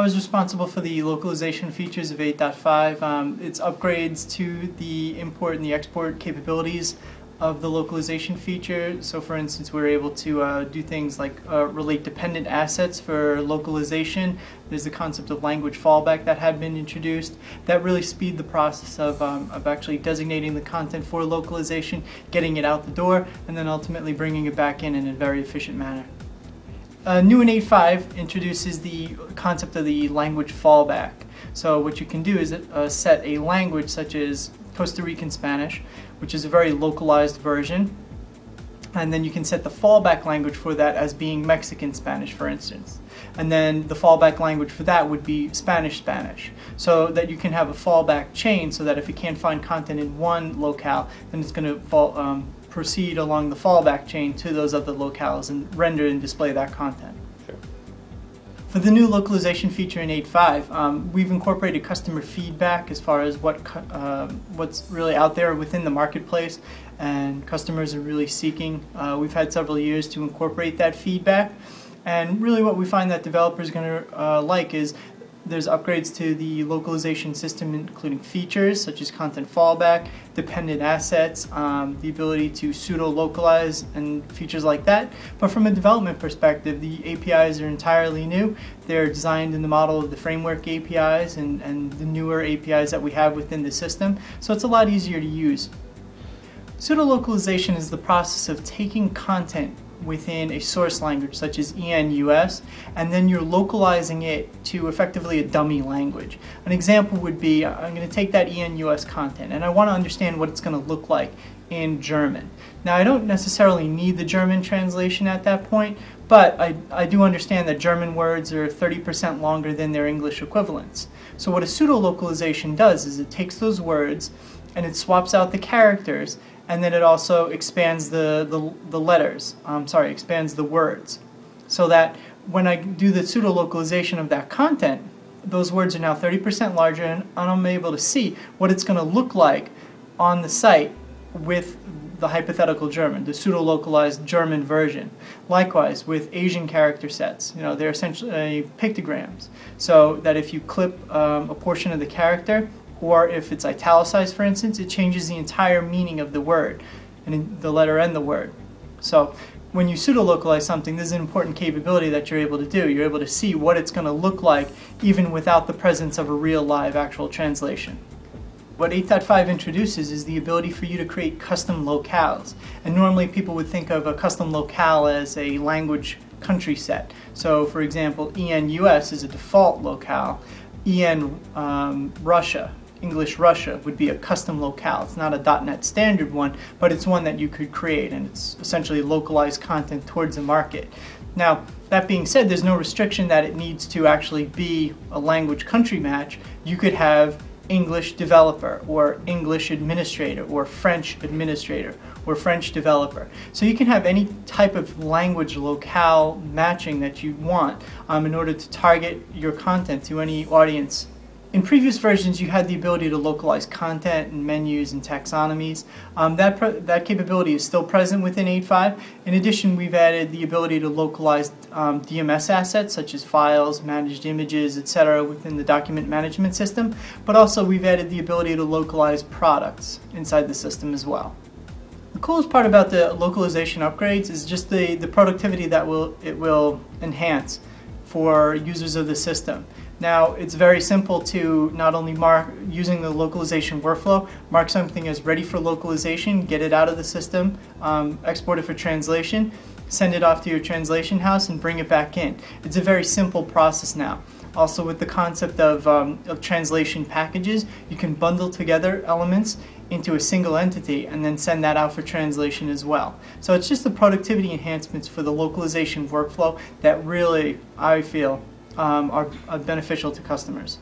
I was responsible for the localization features of 8.5. It's upgrades to the import and the export capabilities of the localization feature. So for instance, we're able to do things like relate dependent assets for localization. There's the concept of language fallback that had been introduced that really speed the process of actually designating the content for localization, getting it out the door, and then ultimately bringing it back in a very efficient manner. New in 8.5 introduces the concept of the language fallback. So what you can do is set a language such as Costa Rican Spanish, which is a very localized version, and then you can set the fallback language for that as being Mexican Spanish, for instance. And then the fallback language for that would be Spanish, so that you can have a fallback chain so that if you can't find content in one locale, then it's going to proceed along the fallback chain to those other locales and render and display that content. Sure. For the new localization feature in 8.5, we've incorporated customer feedback as far as what's really out there within the marketplace and customers are really seeking. We've had several years to incorporate that feedback, and really what we find that developers are going to like is there's upgrades to the localization system, including features such as content fallback, dependent assets, the ability to pseudo-localize and features like that. But from a development perspective, the APIs are entirely new. They're designed in the model of the framework APIs and the newer APIs that we have within the system, so it's a lot easier to use. Pseudo-localization is the process of taking content within a source language such as EN/US, and then you're localizing it to effectively a dummy language. An example would be, I'm going to take that EN/US content and I want to understand what it's going to look like in German. Now I don't necessarily need the German translation at that point, but I do understand that German words are 30% longer than their English equivalents. So what a pseudo-localization does is it takes those words and it swaps out the characters, and then it also expands the letters, expands the words, so that when I do the pseudo-localization of that content, those words are now 30% larger, and I'm able to see what it's going to look like on the site with the hypothetical German, the pseudo-localized German version. Likewise, with Asian character sets, they're essentially pictograms, so that if you clip a portion of the character, or if it's italicized, for instance, it changes the entire meaning of the word, and the letter and the word. So when you pseudo-localize something, this is an important capability that you're able to do. You're able to see what it's going to look like even without the presence of a real live actual translation. What 8.5 introduces is the ability for you to create custom locales. And normally people would think of a custom locale as a language country set. So for example, EN/US is a default locale. EN/Russia, English Russia, would be a custom locale. It's not a .NET standard one, but it's one that you could create, and it's essentially localized content towards the market. Now, that being said, there's no restriction that it needs to actually be a language country match. You could have English developer, or English administrator, or French administrator, or French developer. So you can have any type of language locale matching that you want in order to target your content to any audience. In previous versions, you had the ability to localize content and menus and taxonomies. That capability is still present within 8.5. In addition, we've added the ability to localize DMS assets such as files, managed images, etc. within the document management system, but also we've added the ability to localize products inside the system as well. The coolest part about the localization upgrades is just the productivity that it will enhance for users of the system. Now, it's very simple to not only using the localization workflow, mark something as ready for localization, get it out of the system, export it for translation, send it off to your translation house, and bring it back in. It's a very simple process now. Also, with the concept of translation packages, you can bundle together elements into a single entity and then send that out for translation as well. So it's just the productivity enhancements for the localization workflow that really, I feel, are beneficial to customers.